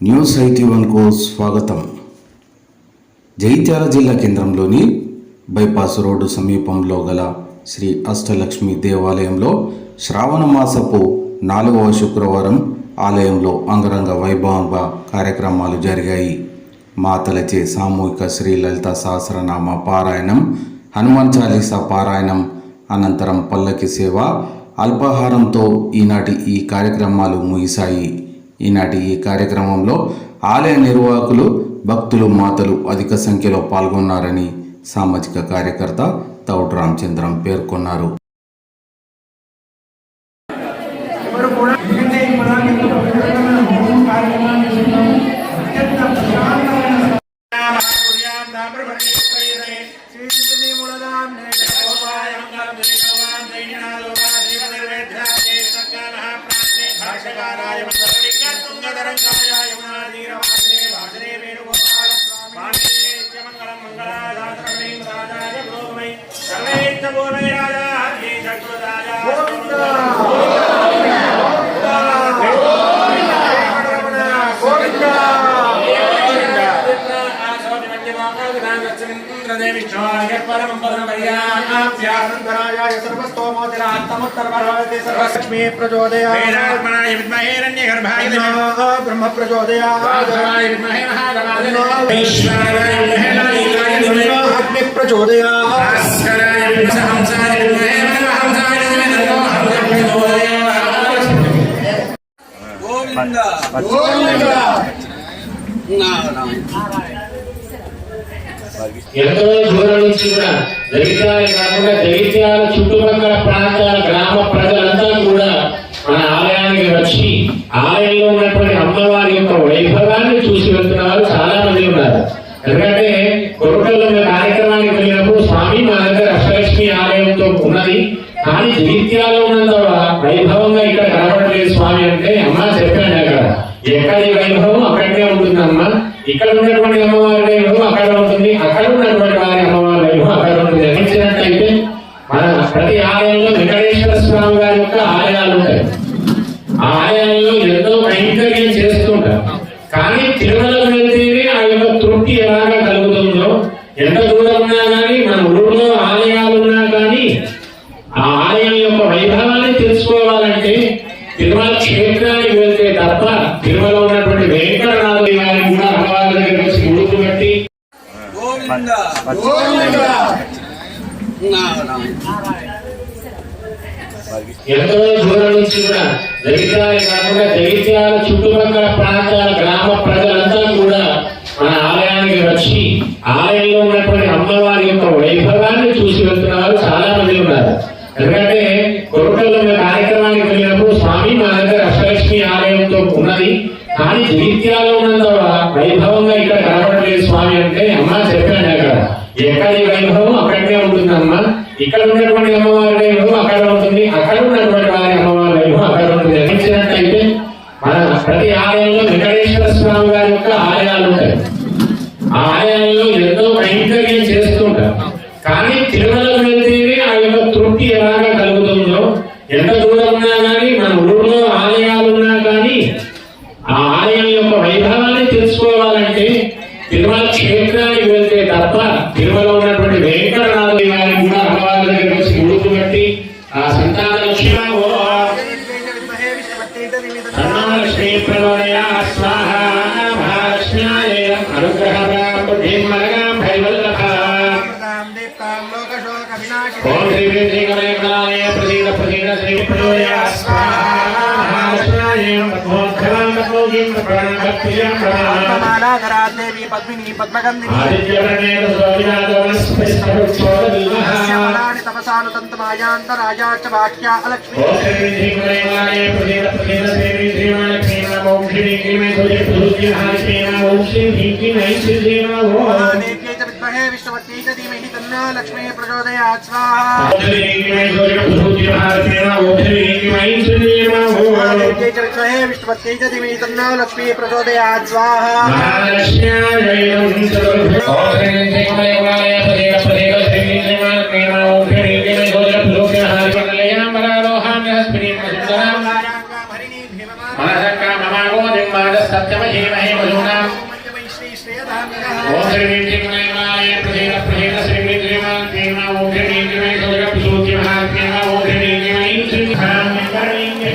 News IT1కు స్వాగతం. జగిత్యాల జిల్లా కేంద్రంలోని బైపాస్ రోడ్డు సమీపంలో గల శ్రీ అష్టలక్ష్మి దేవాలయంలో శ్రావణ మాసపు 4వ శుక్రవారం ఆలయంలో అంగరంగ వైభవంగా కార్యక్రమాలు జరిగాయి. మాతలచే సామూహిక శ్రీ లలిత సహస్రనామ పారాయణం, హనుమాన్ చాలీసా పారాయణం అనంతరం పల్లకి సేవ, అల్పాహారంతో ఈనాటి ఈ కార్యక్రమాలు ముగిశాయి. ఈనాటి ఈ కార్యక్రమంలో ఆలయ నిర్వాహకులు, భక్తులు, మాతలు అధిక సంఖ్యలో పాల్గొన్నారని సామాజిక కార్యకర్త తౌడు రామచంద్రం పేర్కొన్నారు. लक्ष्मी प्रचोदयात् ब्रह्म प्रचोदयात् अग्नि प्रचोदयात् ఎంతో దూరం నుంచి కూడా జగిత్యాల కాకుండా జగిత్యాల చుట్టుపక్కల ప్రాంతాల గ్రామ ప్రజలంతా కూడా మన ఆలయానికి వచ్చి ఆలయంలో ఉన్నటువంటి అమ్మవారి యొక్క వైభవాన్ని చూసి వెళ్తున్నారు. చాలా మంది ఉన్నారు. ఎందుకంటే కొరకల్లో కార్యక్రమానికి వెళ్ళినప్పుడు స్వామి మా దగ్గర అష్టలక్ష్మి ఆలయంతో ఉన్నది, కానీ జగిత్యాలలో ఉన్నంత వైభవంగా ఇక్కడ కనబడలేదు స్వామి అంటే అమ్మ చెప్పాను అక్కడ ఎక్కడి వైభవం అక్కడే ఉంటుందమ్మా, ఇక్కడ ఉన్నటువంటి అమ్మవారి వైభవం అక్కడ ఉంటుంది, అక్కడ ఉన్నటువంటి వారి అమ్మవారి వైభవం అక్కడ ఉంటుంది. గమనించినట్లయితే మన ప్రతి ఆలయంలో వెంకటేశ్వర స్వామి వారి యొక్క ఆలయాలు ఉంటాయి. ఆ ఆలయాల్లో ఎంతో కైంకర్యం చేస్తుంటారు. కానీ తిరుమలకు వెళ్తేనే ఆ యొక్క తృప్తి ఎలాగా కలుగుతుందో, ఎంత దూరం ఉన్నా కానీ మన ఊళ్ళో ఆలయాలు ఉన్నా కానీ ఆ ఆలయం యొక్క వైభవాన్ని తెలుసుకోవాలంటే తిరుమల క్షేత్రానికి వెళ్తే తప్ప తిరుమల ఉన్నటువంటి వెంకటనాథుడి వారిని కూడా అమ్మవారి దగ్గర వచ్చి ముడుపు పెట్టి ఎంతో దూరం నుంచి కూడా జగిత్యాల కాకుండా జగిత్యాల చుట్టుపక్కల ప్రాంతాల గ్రామ ప్రజలంతా కూడా మన ఆలయానికి వచ్చి ఆలయంలో ఉన్నటువంటి అమ్మవారి యొక్క వైభవాన్ని చూసి వెళ్తున్నారు. చాలా మంది ఉన్నారు. ఎందుకంటే కొరకల్లో కార్యక్రమానికి వెళ్ళినప్పుడు స్వామి మా దగ్గర అష్టలక్ష్మి ఆలయంతో ఉన్నది, కానీ జగిత్యాలలో ఉన్నంత వైభవంగా ఇక్కడ కనబడలేదు స్వామి అంటే అమ్మ చెప్పాను అక్కడ ఎక్కడి వైభవం అక్కడే ఉంటుందమ్మా, ఇక్కడ ఉన్నటువంటి అమ్మవారి వైభవం అక్కడ ఉంటుంది, అక్కడ ఉన్నటువంటి వారి అమ్మవారి వైభవం అక్కడ ఉంటుంది. గమనించినట్లయితే మన ప్రతి ఆలయంలో వెంకటేశ్వర స్వామి వారి యొక్క ఆలయాలు ఉంటాయి. ఆ ఆలయాల్లో ఎంతో కైంకర్యం చేస్తుంటారు. కానీ తిరుమలకు వెళ్తేనే ఆ యొక్క తృప్తి ఎలాగా కలుగుతుందో, ఎంత దూరం ఉన్నా కానీ మన ఊళ్ళో ఆలయాలు ఉన్నా కానీ ఆ ఆలయం యొక్క వైభవాన్ని తెలుసుకోవాలంటే తిరుమల క్షేత్రానికి వెళ్తే తప్ప తిరుమల ఉన్నటువంటి వెంకటనాథుడి వారిని కూడా అమ్మవారి దగ్గర వచ్చి ముడుపు పెట్టి ఆ సంతాన లక్ష్మి ప్రచోదయాత్ స్వాహా మహాలక్ష్మ్యాయ అనుగ్రహ ఓం శ్రీ శ్రీ కమలే ప్రసీద ప్రసీద శ్రీ ప్రచోదయాత్ స్వాహా మహాలక్ష్మ్యాయ देवी पद्मिनी पद्मगंधिनी तपसानुतंतमायांतराजाच भाष्या अलक्ष्मी विद्महे विष्णुवती च धीमहि तन्नो लक्ष्मी प्रचोदयात् स्वाहा विष्णुवती च धीमहि तन्नो लक्ष्मी प्रचोदयात् स्वाहा सत्यमहेमहे वरुणां ओम श्री नीतिमय प्रदेश प्रदेश श्री नीतिमय प्रेमा ओम श्री नीतिमय सोजग सूची महात्म्या ओम श्री नीतिमय श्री खान करेंगे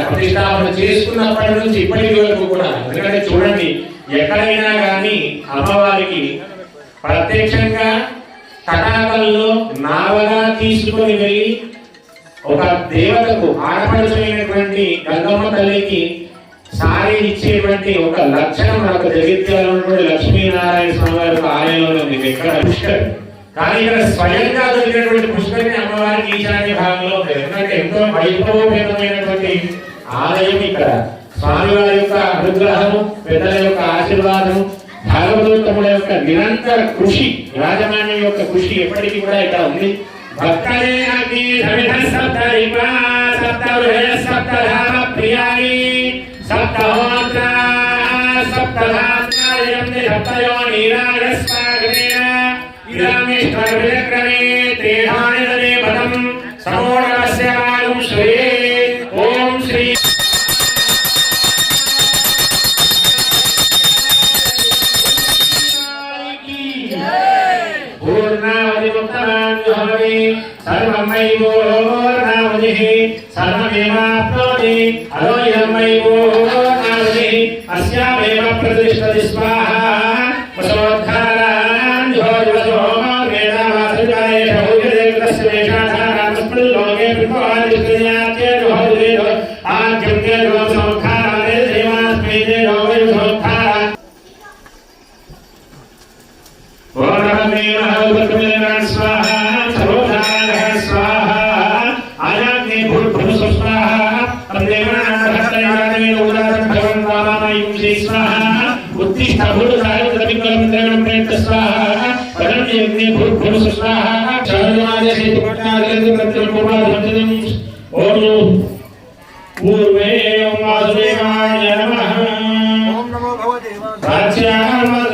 ప్రతిష్టాపన చేసుకున్నప్పటి నుంచి ఇప్పటి వరకు కూడా ఎందుకంటే చూడండి ఎక్కడైనా కానీ అమ్మవారికి ప్రత్యక్షంగా తటాకల్లో నావగా తీసుకొని వెళ్ళి ఒక దేవతకు ఆడపడుచున్నటువంటి గంగమ్మ తల్లికి సారీ ఇచ్చేటువంటి ఒక లక్షణం మనకు జగిత్యాలలో ఉన్నటువంటి లక్ష్మీనారాయణ స్వామి వారి ఆలయంలో ఉంది ఎక్కడ పుష్కర్. కానీ ఇక్కడ స్వయంగా దొరికినటువంటి పుష్కరిని అమ్మవారికి ఈశాన్య భాగంలో ఉంది. ఎందుకంటే ఎంతో వైభవపేతమైనటువంటి ఆలయం ఇక్కడ. స్వామివారి యొక్క అనుగ్రహము, పెద్దల యొక్క ఆశీర్వాదము, భాగవతోత్తముల యొక్క నిరంతర కృషి, యాజమాన్యం యొక్క కృషి ఎప్పటికీ కూడా ఇక్కడ ఉంది. భక్తనే అగ్ని సమిధ సప్తరిపా సప్తవృహ సప్తధామ ప్రియాని సప్తహోత్ర సప్తధాత్రాయం సప్తయో నీరాగస్వాగనేన ఇదమిష్ట్రవిక్రమే తేధాని దదే పదం సమోడవస్య వాగం శ్రీ ఓం శ్రీ పూర్ణావతిముక్తమాన్యుహరి సర్వమయ్యోర్నావతిః సర్వమేవాప్నోతి అలోయమయ్యోర్నావతిః అస్యామేవ ప్రతిష్ఠతి స్వాహా పూర్వే ఓం వాసుదేవాయ నమః. ఓం నమో భగవతే వాసుదేవాయ. ఆకారం